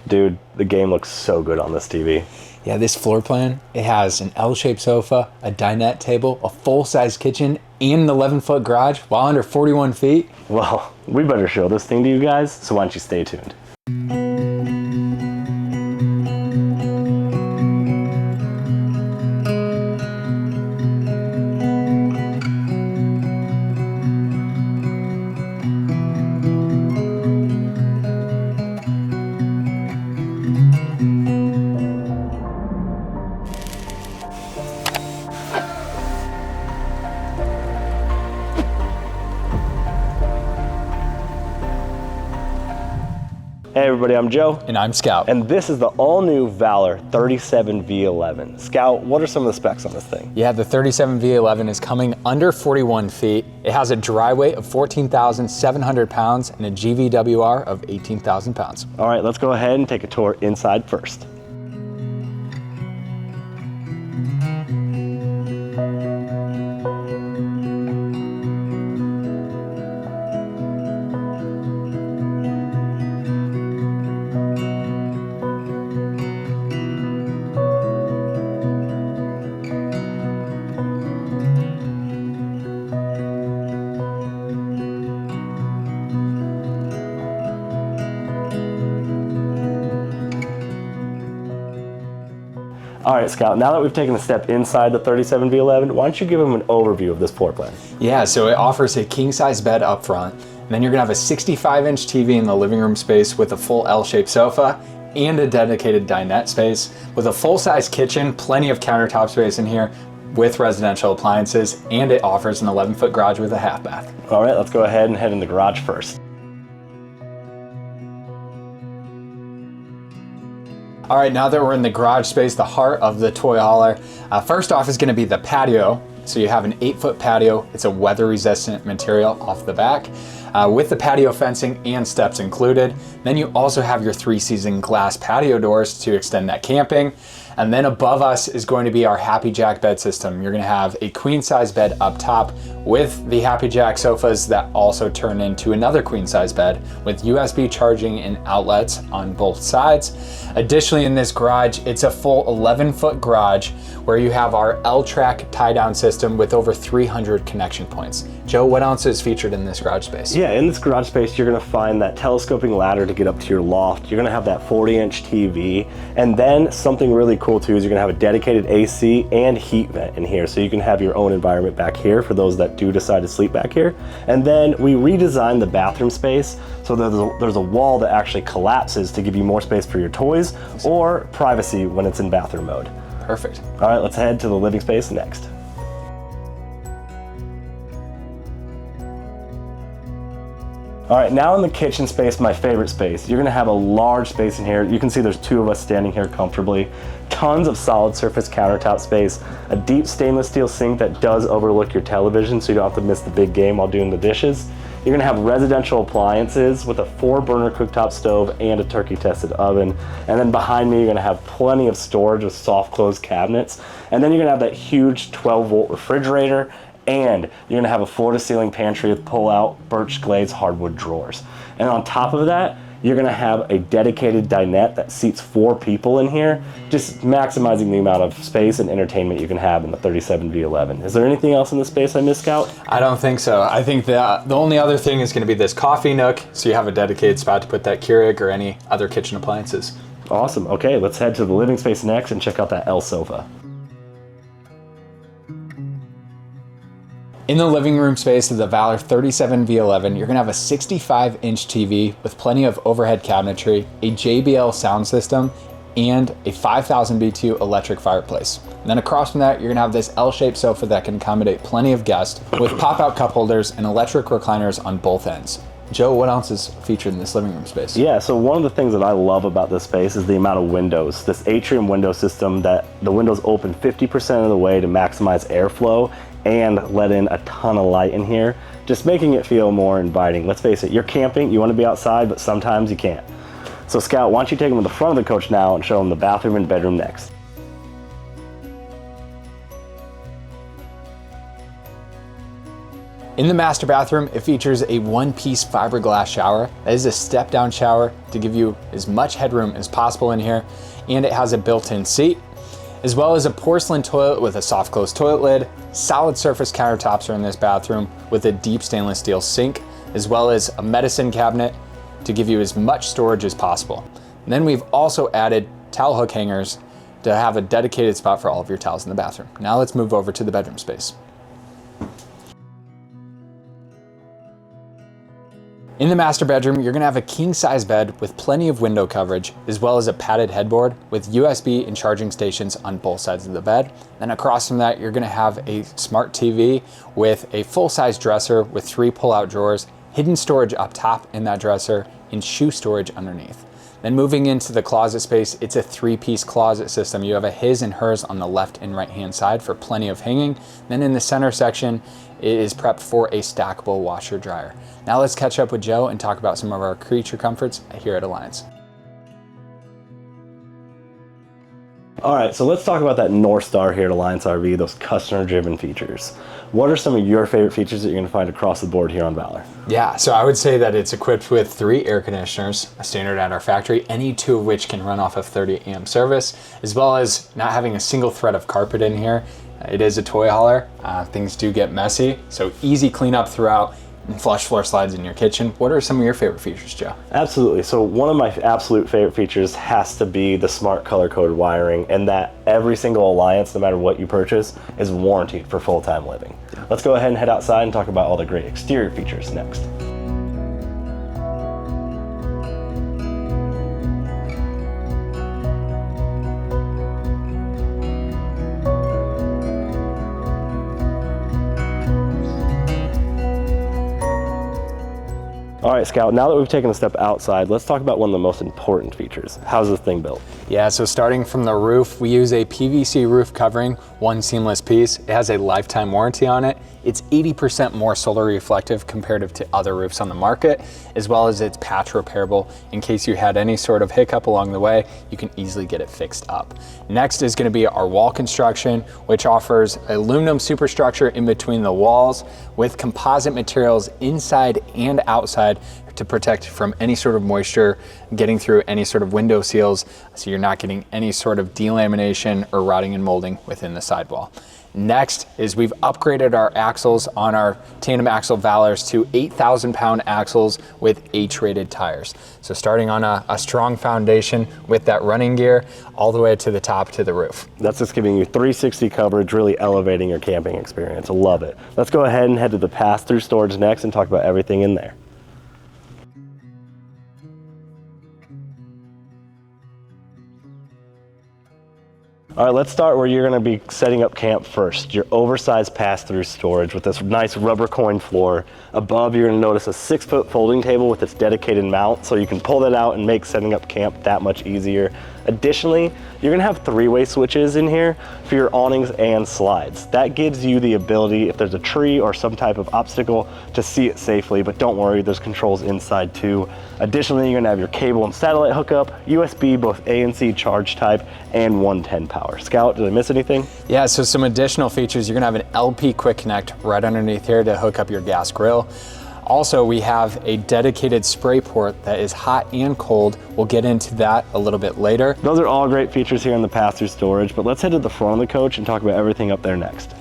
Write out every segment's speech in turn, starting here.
Dude, the game looks so good on this TV. Yeah, this floor plan, it has an L-shaped sofa, a dinette table, a full-size kitchen, and an 11-foot garage, while under 41 feet. Well, we better show this thing to you guys, so why don't you stay tuned. Hey everybody, I'm Joe. And I'm Scout. And this is the all-new Valor 37V11. Scout, what are some of the specs on this thing? Yeah, the 37V11 is coming under 41 feet. It has a dry weight of 14,700 pounds and a GVWR of 18,000 pounds. All right, let's go ahead and take a tour inside first. All right, Scout, now that we've taken a step inside the 37V11, why don't you give them an overview of this floor plan? Yeah, so it offers a king-size bed up front, and then you're gonna have a 65-inch TV in the living room space with a full L-shaped sofa and a dedicated dinette space with a full-size kitchen, plenty of countertop space in here with residential appliances, and it offers an 11-foot garage with a half bath. All right, let's go ahead and head in the garage first. All right, now that we're in the garage space, the heart of the toy hauler, first off is gonna be the patio. So you have an 8-foot patio. It's a weather-resistant material off the back with the patio fencing and steps included. Then you also have your 3-season glass patio doors to extend that camping. And then above us is going to be our HappiJac bed system. You're gonna have a queen-size bed up top with the HappiJac sofas that also turn into another queen-size bed with USB charging and outlets on both sides. Additionally, in this garage, it's a full 11-foot garage where you have our L-track tie-down system with over 300 connection points. Joe, what else is featured in this garage space? Yeah, in this garage space, you're gonna find that telescoping ladder to get up to your loft. You're gonna have that 40-inch TV. And then something really cool too is you're gonna have a dedicated AC and heat vent in here. So you can have your own environment back here for those that do decide to sleep back here. And then we redesigned the bathroom space. So there's a wall that actually collapses to give you more space for your toys or privacy when it's in bathroom mode. Perfect. All right, let's head to the living space next. All right, now in the kitchen space, my favorite space. You're gonna have a large space in here. You can see there's 2 of us standing here comfortably. Tons of solid surface countertop space, a deep stainless steel sink that does overlook your television so you don't have to miss the big game while doing the dishes. You're gonna have residential appliances with a 4-burner cooktop stove and a turkey tested oven. And then behind me, you're gonna have plenty of storage with soft close cabinets. And then you're gonna have that huge 12-volt refrigerator, and you're gonna have a floor-to-ceiling pantry with pull-out birch glaze hardwood drawers. And on top of that, you're gonna have a dedicated dinette that seats 4 people in here, just maximizing the amount of space and entertainment you can have in the 37V11. Is there anything else in the space I missed, Scout? I don't think so. I think the only other thing is gonna be this coffee nook, so you have a dedicated spot to put that Keurig or any other kitchen appliances. Awesome, okay, let's head to the living space next and check out that L sofa. In the living room space of the Valor 37V11, you're gonna have a 65-inch TV with plenty of overhead cabinetry, a JBL sound system, and a 5000 BTU electric fireplace. And then across from that, you're gonna have this L-shaped sofa that can accommodate plenty of guests with pop-out cup holders and electric recliners on both ends. Joe, what else is featured in this living room space? Yeah, so one of the things that I love about this space is the amount of windows. This atrium window system that the windows open 50% of the way to maximize airflow and let in a ton of light in here, just making it feel more inviting. Let's face it, you're camping, you want to be outside, but sometimes you can't. So Scout, why don't you take them to the front of the coach now and show them the bathroom and bedroom next. In the master bathroom, it features a one-piece fiberglass shower. That is a step-down shower to give you as much headroom as possible in here, and it has a built-in seat, as well as a porcelain toilet with a soft close toilet lid. Solid surface countertops are in this bathroom with a deep stainless steel sink, as well as a medicine cabinet to give you as much storage as possible. And then we've also added towel hook hangers to have a dedicated spot for all of your towels in the bathroom. Now let's move over to the bedroom space. In the master bedroom, you're gonna have a king size bed with plenty of window coverage, as well as a padded headboard with USB and charging stations on both sides of the bed. Then across from that, you're gonna have a smart TV with a full size dresser with 3 pull-out drawers, hidden storage up top in that dresser, and shoe storage underneath. Then moving into the closet space, it's a 3-piece closet system. You have a his and hers on the left and right hand side for plenty of hanging. Then in the center section, it is prepped for a stackable washer dryer. Now let's catch up with Joe and talk about some of our creature comforts here at Alliance. All right, so let's talk about that North Star here at Alliance RV, those customer-driven features. What are some of your favorite features that you're gonna find across the board here on Valor? Yeah, so I would say that it's equipped with 3 air conditioners, a standard at our factory, any 2 of which can run off of 30 amp service, as well as not having a single thread of carpet in here. It is a toy hauler. Things do get messy, so easy cleanup throughout, and flush floor slides in your kitchen. What are some of your favorite features, Joe? Absolutely. So one of my absolute favorite features has to be the smart color-coded wiring, and that every single Alliance, no matter what you purchase, is warranted for full-time living. Let's go ahead and head outside and talk about all the great exterior features next. All right, Scout, now that we've taken a step outside, let's talk about one of the most important features. How's this thing built? Yeah, so starting from the roof, we use a PVC roof covering, one seamless piece. It has a lifetime warranty on it. It's 80% more solar reflective comparative to other roofs on the market, as well as it's patch repairable. In case you had any sort of hiccup along the way, you can easily get it fixed up. Next is gonna be our wall construction, which offers aluminum superstructure in between the walls with composite materials inside and outside to protect from any sort of moisture getting through any sort of window seals, so you're not getting any sort of delamination or rotting and molding within the sidewall. Next is we've upgraded our axles on our tandem axle Valors to 8,000 pound axles with H-rated tires. So starting on a strong foundation with that running gear all the way to the top to the roof. That's just giving you 360 coverage, really elevating your camping experience. I love it. Let's go ahead and head to the pass-through storage next and talk about everything in there. All right, let's start where you're gonna be setting up camp first. Your oversized pass-through storage with this nice rubber coin floor. Above, you're gonna notice a 6-foot folding table with its dedicated mount, so you can pull that out and make setting up camp that much easier. Additionally, you're gonna have 3-way switches in here for your awnings and slides. That gives you the ability, if there's a tree or some type of obstacle, to see it safely, but don't worry, there's controls inside too. Additionally, you're gonna have your cable and satellite hookup, USB, both A and C charge type, and 110 power. Scout, did I miss anything? Yeah, so some additional features, you're gonna have an LP quick connect right underneath here to hook up your gas grill. Also, we have a dedicated spray port that is hot and cold. We'll get into that a little bit later. Those are all great features here in the pass-through storage, but let's head to the front of the coach and talk about everything up there next.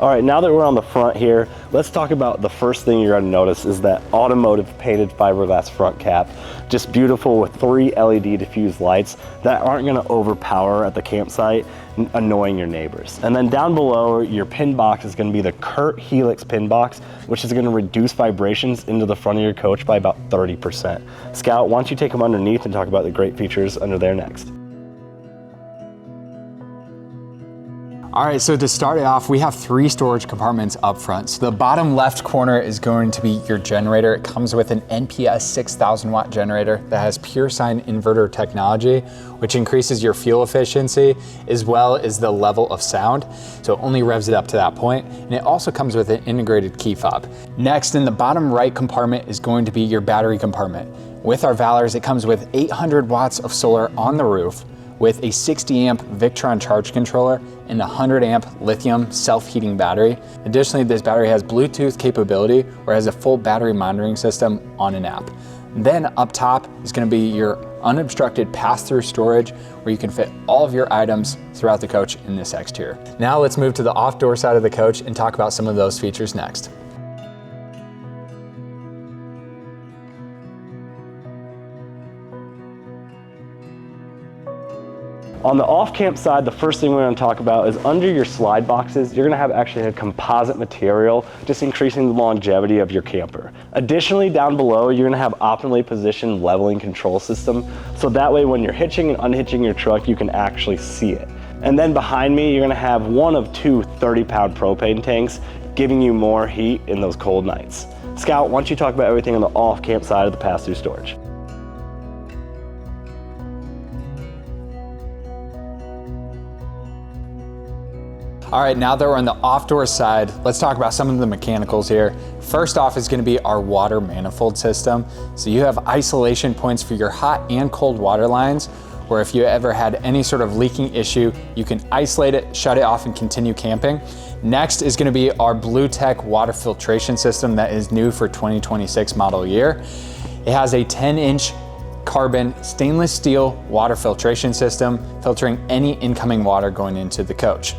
All right, now that we're on the front here, let's talk about the first thing you're gonna notice is that automotive painted fiberglass front cap. Just beautiful with 3 LED diffused lights that aren't gonna overpower at the campsite, annoying your neighbors. And then down below, your pin box is gonna be the Kurt Helix pin box, which is gonna reduce vibrations into the front of your coach by about 30%. Scout, why don't you take them underneath and talk about the great features under there next? All right, so to start it off, we have 3 storage compartments up front. So the bottom left corner is going to be your generator. It comes with an NPS 6,000 watt generator that has pure sine inverter technology, which increases your fuel efficiency as well as the level of sound. So it only revs it up to that point. And it also comes with an integrated key fob. Next, in the bottom right compartment is going to be your battery compartment. With our Valors, it comes with 800 watts of solar on the roof, with a 60 amp Victron charge controller and a 100 amp lithium self-heating battery. Additionally, this battery has Bluetooth capability or has a full battery monitoring system on an app. Then up top is gonna be your unobstructed pass-through storage where you can fit all of your items throughout the coach in this exterior. Now let's move to the off-door side of the coach and talk about some of those features next. On the off-camp side, the first thing we're going to talk about is under your slide boxes, you're going to have actually a composite material, just increasing the longevity of your camper. Additionally, down below, you're going to have optimally positioned leveling control system, so that way when you're hitching and unhitching your truck, you can actually see it. And then behind me, you're going to have one of 2 30-pound propane tanks, giving you more heat in those cold nights. Scout, why don't you talk about everything on the off-camp side of the pass-through storage? All right, now that we're on the off-door side, let's talk about some of the mechanicals here. First off is gonna be our water manifold system. So you have isolation points for your hot and cold water lines, where if you ever had any sort of leaking issue, you can isolate it, shut it off, and continue camping. Next is gonna be our BlueTech water filtration system that is new for 2026 model year. It has a 10-inch carbon stainless steel water filtration system, filtering any incoming water going into the coach.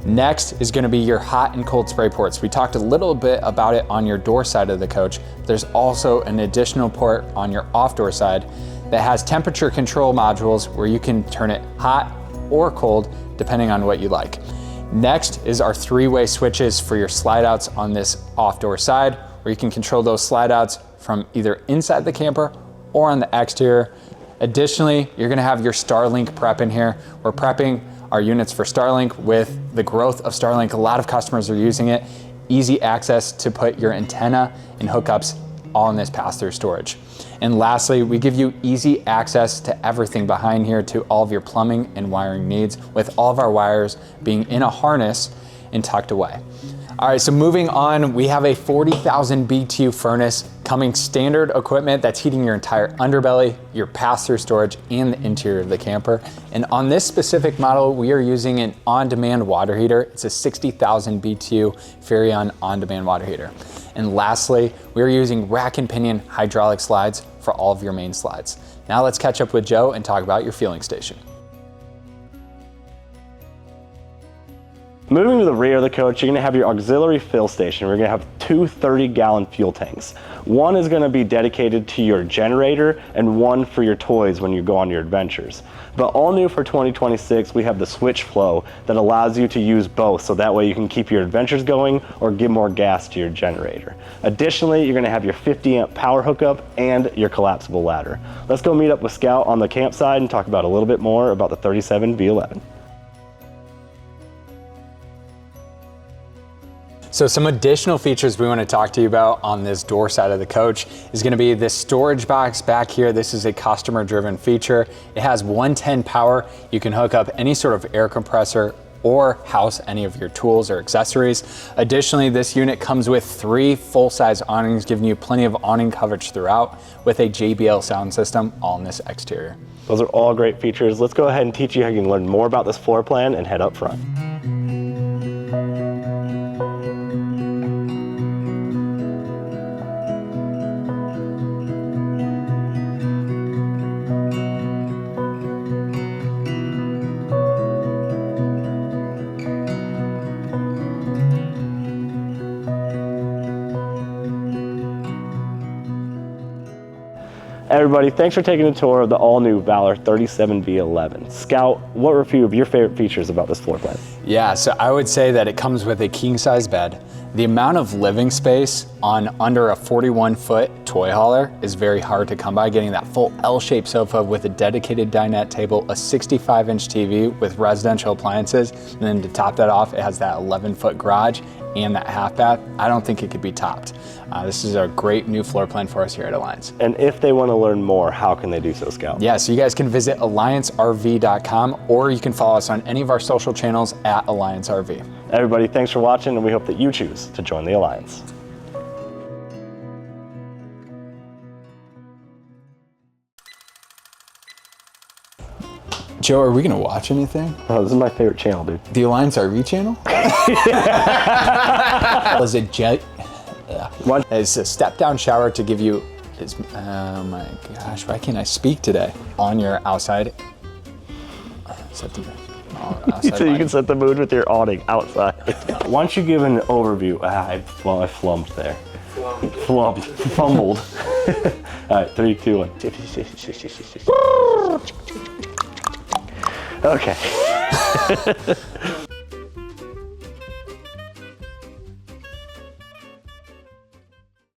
Next is going to be your hot and cold spray ports. We talked a little bit about it on your door side of the coach. There's also an additional port on your off-door side that has temperature control modules where you can turn it hot or cold depending on what you like. Next is our 3-way switches for your slide outs on this off-door side, where you can control those slide outs from either inside the camper or on the exterior. Additionally, you're going to have your Starlink prep in here. We're prepping our units for Starlink. With the growth of Starlink, a lot of customers are using it. Easy access to put your antenna and hookups all in this pass-through storage. And lastly, we give you easy access to everything behind here, to all of your plumbing and wiring needs, with all of our wires being in a harness and tucked away. All right, so moving on, we have a 40,000 BTU furnace coming standard equipment that's heating your entire underbelly, your pass-through storage, and the interior of the camper. And on this specific model, we are using an on-demand water heater. It's a 60,000 BTU Furrion on-demand water heater. And lastly, we are using rack and pinion hydraulic slides for all of your main slides. Now let's catch up with Joe and talk about your fueling station. Moving to the rear of the coach, you're going to have your auxiliary fill station. We're going to have 2 30-gallon fuel tanks. One is going to be dedicated to your generator and one for your toys when you go on your adventures. But all new for 2026, we have the switch flow that allows you to use both, so that way you can keep your adventures going or give more gas to your generator. Additionally, you're going to have your 50 amp power hookup and your collapsible ladder. Let's go meet up with Scout on the campsite and talk about a little bit more about the 37V11. So some additional features we want to talk to you about on this door side of the coach is going to be this storage box back here. This is a customer driven feature. It has 110 power. You can hook up any sort of air compressor or house any of your tools or accessories. Additionally, this unit comes with 3 full-size awnings, giving you plenty of awning coverage throughout, with a JBL sound system all in this exterior. Those are all great features. Let's go ahead and teach you how you can learn more about this floor plan and head up front. Everybody, thanks for taking a tour of the all-new Valor 37V11. Scout, what were a few of your favorite features about this floor plan? Yeah, so I would say that it comes with a king size bed. The amount of living space on under a 41-foot toy hauler is very hard to come by. Getting that full L-shaped sofa with a dedicated dinette table, a 65-inch TV with residential appliances, and then to top that off, it has that 11-foot garage and that half bath. I don't think it could be topped. This is a great new floor plan for us here at Alliance. And if they want to learn more, how can they do so, Scout? Yeah, so you guys can visit alliancerv.com, or you can follow us on any of our social channels at Alliance RV. Everybody, thanks for watching, and we hope that you choose to join the Alliance. Joe, are we gonna watch anything? Oh, this is my favorite channel, dude. The Alliance RV channel? Was it jet? What? It's a step-down shower to give you, oh my gosh, why can't I speak today? On your outside. Outside So you can set the mood with your awning outside. Once you give an overview, I flumped there. Fumbled. All right, 3, 2, 1. Okay.